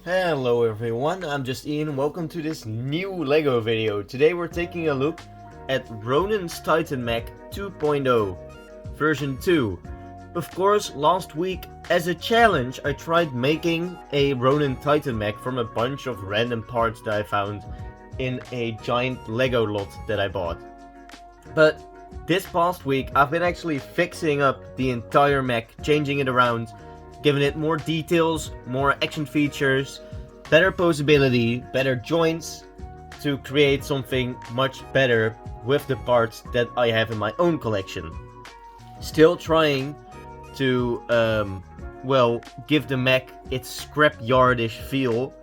Hello everyone, I'm just Ian. Welcome to this new LEGO video. Today we're taking a look at Ronin's Titan Mech 2.0 version 2. Of course, last week as a challenge I tried making a Ronin Titan Mech from a bunch of random parts that I found in a giant LEGO lot that I bought. But this past week I've been actually fixing up the entire mech, changing it around, giving it more details, more action features, better posability, better joints, to create something much better with the parts that I have in my own collection. Still trying to, give the mech its scrapyardish feel,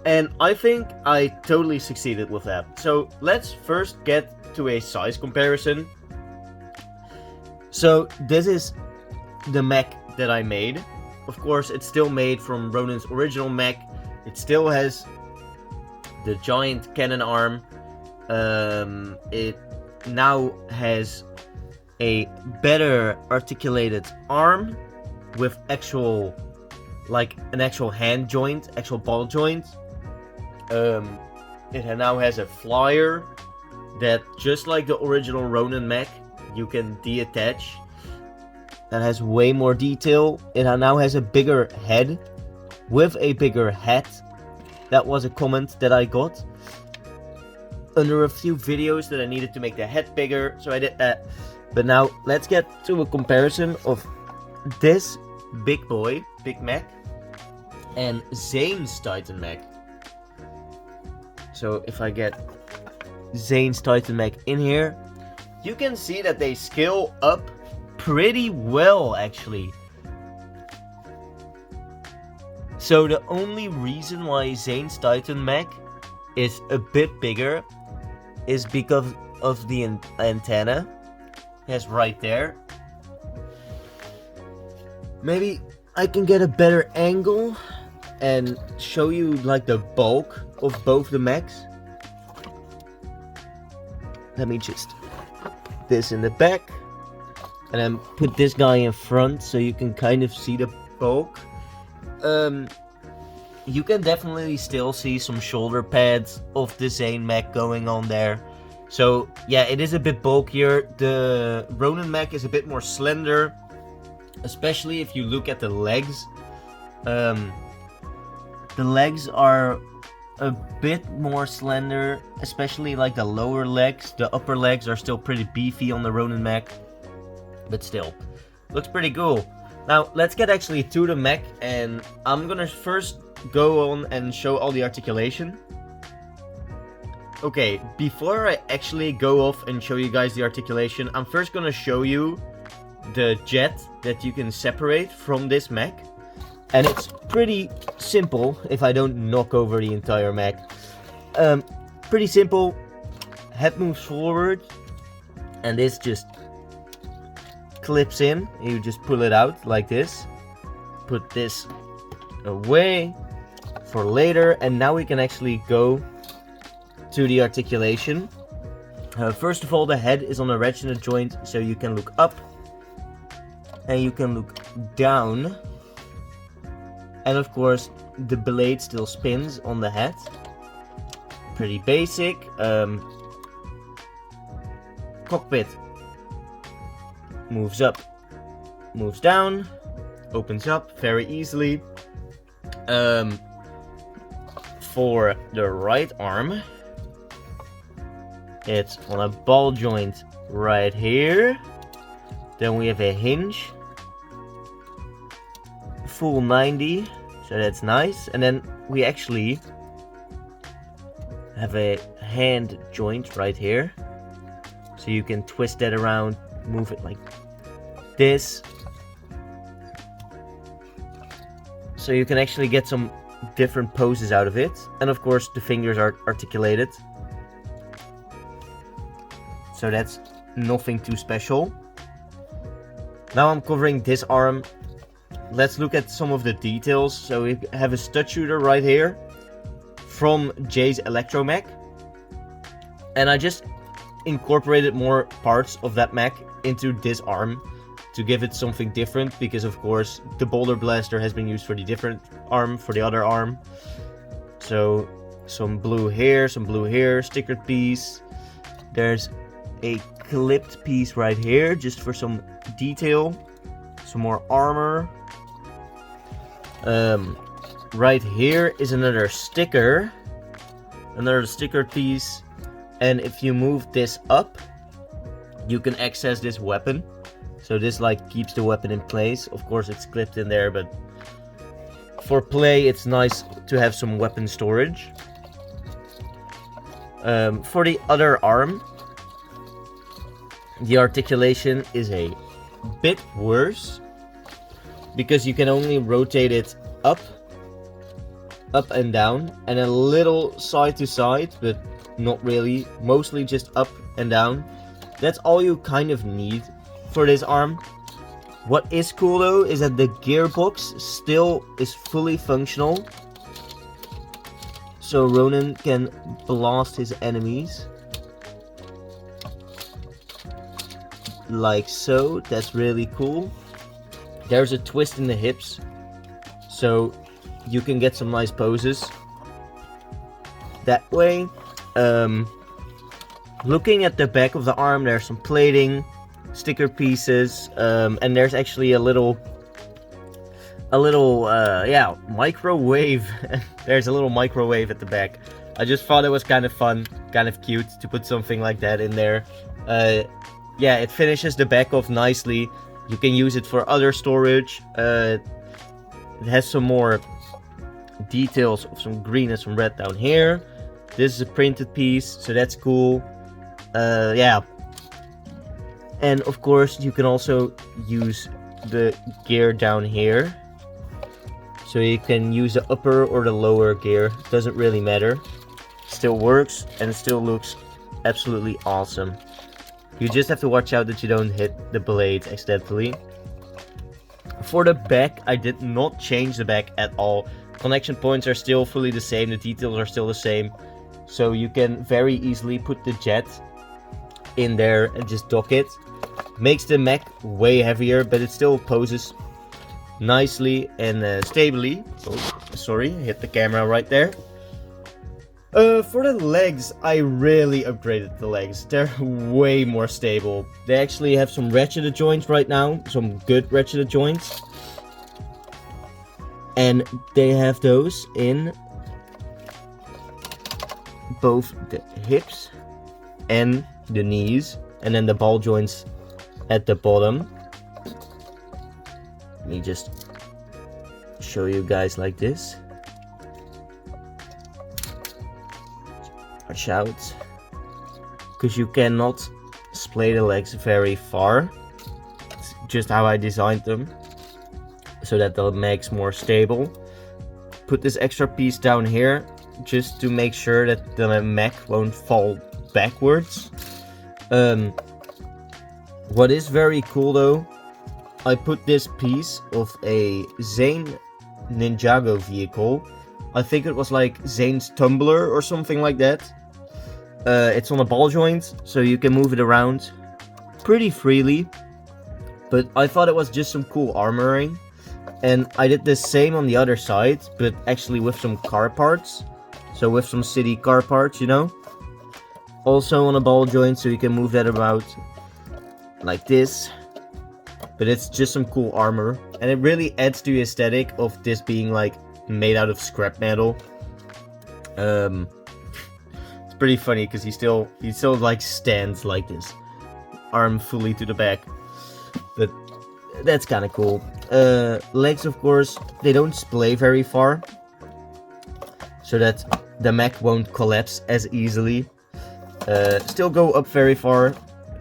and I think I totally succeeded with that. So let's first get to a size comparison. So this is the mech that I made. Of course, it's still made from Ronin's original mech. It still has the giant cannon arm. It now has a better articulated arm with actual, like an actual hand joint, actual ball joint. It now has a flyer that, just like the original Ronin mech, you can deattach. That has way more detail. It now has a bigger head with a bigger hat. That was a comment that I got under a few videos, that I needed to make the head bigger, so I did that. But now let's get to a comparison of this big mech, and Zane's Titan mech. So if I get Zane's Titan mech in here, you can see that they scale up pretty well, actually. So the only reason why Zane's Titan mech is a bit bigger is because of the antenna. Yes, right there. Maybe I can get a better angle and show you like the bulk of both the mechs. Let me just put this in the back and then put this guy in front so you can kind of see the bulk. You can definitely still see some shoulder pads of the Zane mech going on there. So yeah, it is a bit bulkier. The Ronin mech is a bit more slender, especially if you look at the legs. The legs are a bit more slender, especially like the lower legs. The upper legs are still pretty beefy on the Ronin mech, but still, looks pretty cool. Now let's get actually to the mech, and I'm gonna first go on and show all the articulation. Okay, before I actually go off and show you guys the articulation, I'm first gonna show you the jet that you can separate from this mech. And it's pretty simple, if I don't knock over the entire mech. Pretty simple. Head moves forward, and this just clips in. You just pull it out like this. Put this away for later, and now we can actually go to the articulation. First of all, the head is on a reginald joint, so you can look up and you can look down. And of course, the blade still spins on the head. Pretty basic. Cockpit moves up, moves down, opens up very easily. For the right arm, it's on a ball joint right here. Then we have a hinge, full 90, so that's nice. And then we actually have a hand joint right here, so you can twist that around, move it like this, so you can actually get some different poses out of it. And of course the fingers are articulated, so that's nothing too special. Now I'm covering this arm. Let's look at some of the details. So we have a stud shooter right here from Jay's Electromech, and I just incorporated more parts of that mech into this arm. to give it something different, because of course the boulder blaster has been used for the different arm, for the other arm. So some blue here, stickered piece. There's a clipped piece right here just for some detail, some more armor. Right here is another sticker piece, and if you move this up, you can access this weapon. So this like keeps the weapon in place. Of course it's clipped in there, but for play it's nice to have some weapon storage. For the other arm, the articulation is a bit worse, because you can only rotate it up and down, and a little side to side, but not really, mostly just up and down. That's all you kind of need for this arm. What is cool though is that the gearbox still is fully functional, so Ronin can blast his enemies like so. That's really cool. There's a twist in the hips, so you can get some nice poses that way. Looking at the back of the arm, there's some plating, sticker pieces, and there's actually a little microwave. There's a little microwave at the back. I just thought it was kind of fun, kind of cute to put something like that in there. Yeah, it finishes the back off nicely. You can use it for other storage. It has some more details of some green and some red down here. This is a printed piece, so that's cool. Yeah. And of course you can also use the gear down here. So you can use the upper or the lower gear. Doesn't really matter. Still works, and it still looks absolutely awesome. You just have to watch out that you don't hit the blade accidentally. For the back, I did not change the back at all. Connection points are still fully the same, the details are still the same. So you can very easily put the jet in there and just dock it. Makes the mech way heavier, but it still poses nicely and stably. Oh, sorry, hit the camera right there. For the legs, I really upgraded the legs. They're way more stable. They actually have some ratcheted joints right now, some good ratcheted joints. And they have those in both the hips and the knees, and then the ball joints at the bottom. Let me just show you guys like this. Watch out, because you cannot splay the legs very far. It's just how I designed them, so that the mech's more stable. Put this extra piece down here just to make sure that the mech won't fall backwards. What is very cool though, I put this piece of a Zane Ninjago vehicle. I think it was like Zane's Tumbler or something like that. It's on a ball joint, so you can move it around pretty freely. But I thought it was just some cool armoring. And I did the same on the other side, but actually with some car parts. So with some city car parts, you know. Also on a ball joint, so you can move that about like this. But it's just some cool armor. And it really adds to the aesthetic of this being like made out of scrap metal. It's pretty funny because he still like stands like this, arm fully to the back. But that's kind of cool. Legs, of course, they don't splay very far, so that the mech won't collapse as easily. Still go up very far.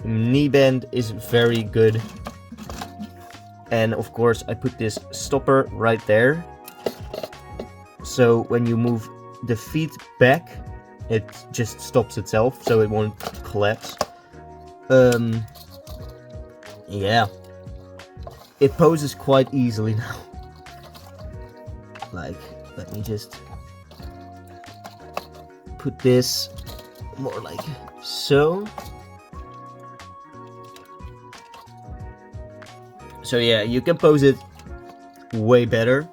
Knee bend is very good. And of course I put this stopper right there, so when you move the feet back, it just stops itself, so it won't collapse. Yeah, it poses quite easily now. Like, let me just put this more like so. So yeah, you can pose it way better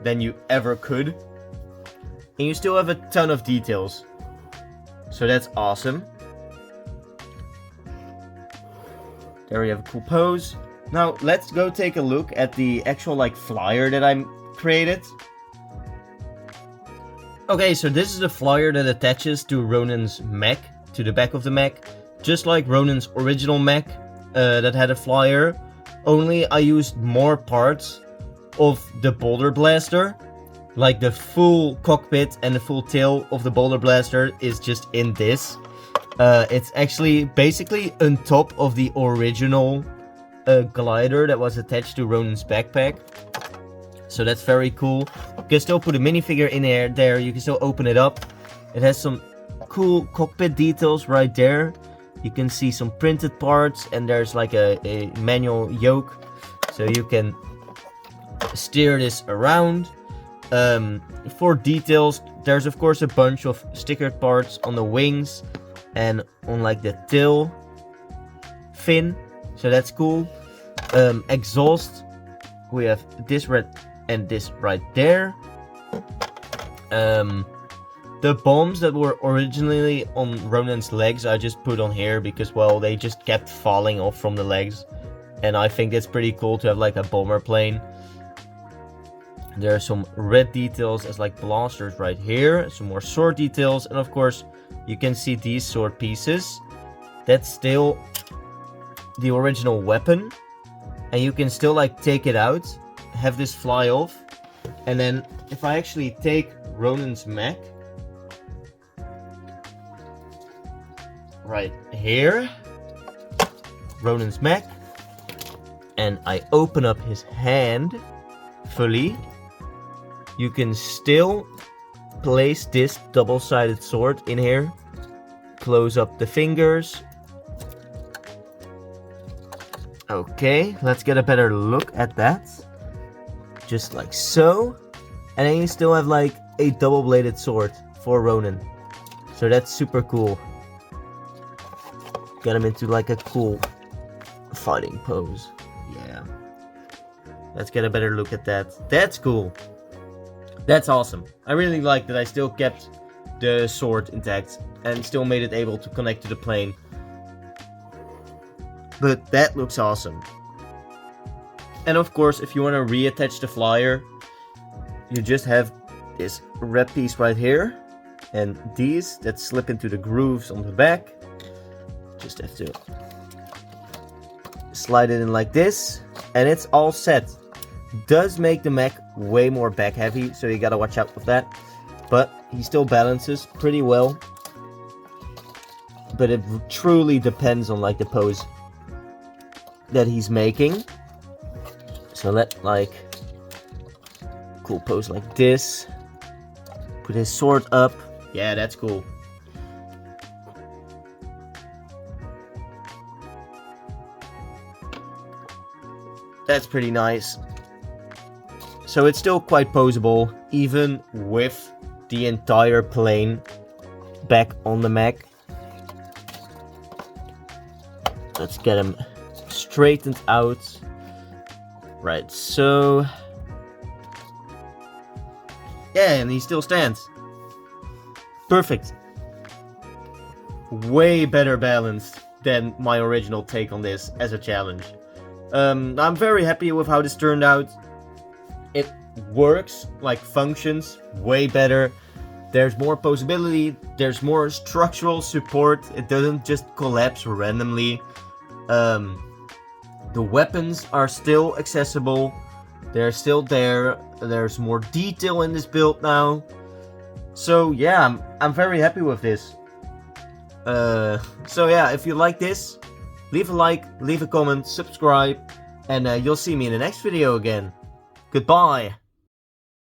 than you ever could. And you still have a ton of details. So that's awesome. There we have a cool pose. Now let's go take a look at the actual like flyer that I created. Okay, so this is the flyer that attaches to Ronin's mech, to the back of the mech. Just like Ronin's original mech that had a flyer. Only I used more parts of the boulder blaster. Like the full cockpit and the full tail of the boulder blaster is just in this. It's actually basically on top of the original glider that was attached to Ronin's backpack. So that's very cool. You can still put a minifigure in there. You can still open it up. It has some cool cockpit details right there. You can see some printed parts, and there's like a manual yoke. So you can steer this around. For details, there's of course a bunch of stickered parts on the wings and on like the tail fin. So that's cool. Exhaust, we have this red and this right there. The bombs that were originally on Ronin's legs I just put on here because, well, they just kept falling off from the legs. And I think it's pretty cool to have like a bomber plane. There are some red details as like blasters right here. Some more sword details. And of course, you can see these sword pieces. That's still the original weapon. And you can still like take it out. Have this fly off. And then if I actually take Ronin's mech. Right here. Ronin's mech. And I open up his hand fully. You can still place this double-sided sword in here. Close up the fingers. Okay, let's get a better look at that. Just like so. And then you still have like a double-bladed sword for Ronin. So that's super cool. Get him into like a cool fighting pose. Yeah. Let's get a better look at that. That's cool. That's awesome. I really like that I still kept the sword intact and still made it able to connect to the plane. But that looks awesome. And of course, if you want to reattach the flyer, you just have this red piece right here. And these that slip into the grooves on the back. Just have to slide it in like this. And it's all set. Does make the mech way more back heavy, so you gotta watch out with that. But he still balances pretty well. But it truly depends on like the pose that he's making. So let like cool pose like this. Put his sword up. Yeah, that's cool. That's pretty nice. So it's still quite poseable, even with the entire plane back on the mech. Let's get him straightened out. Right, so... yeah, and he still stands. Perfect. Way better balanced than my original take on this as a challenge. I'm very happy with how this turned out. It works, like functions, way better. There's more posability, there's more structural support. It doesn't just collapse randomly. The weapons are still accessible. They're still there. There's more detail in this build now. So yeah, I'm very happy with this. So yeah, if you like this, leave a like, leave a comment, subscribe, and you'll see me in the next video again. Goodbye.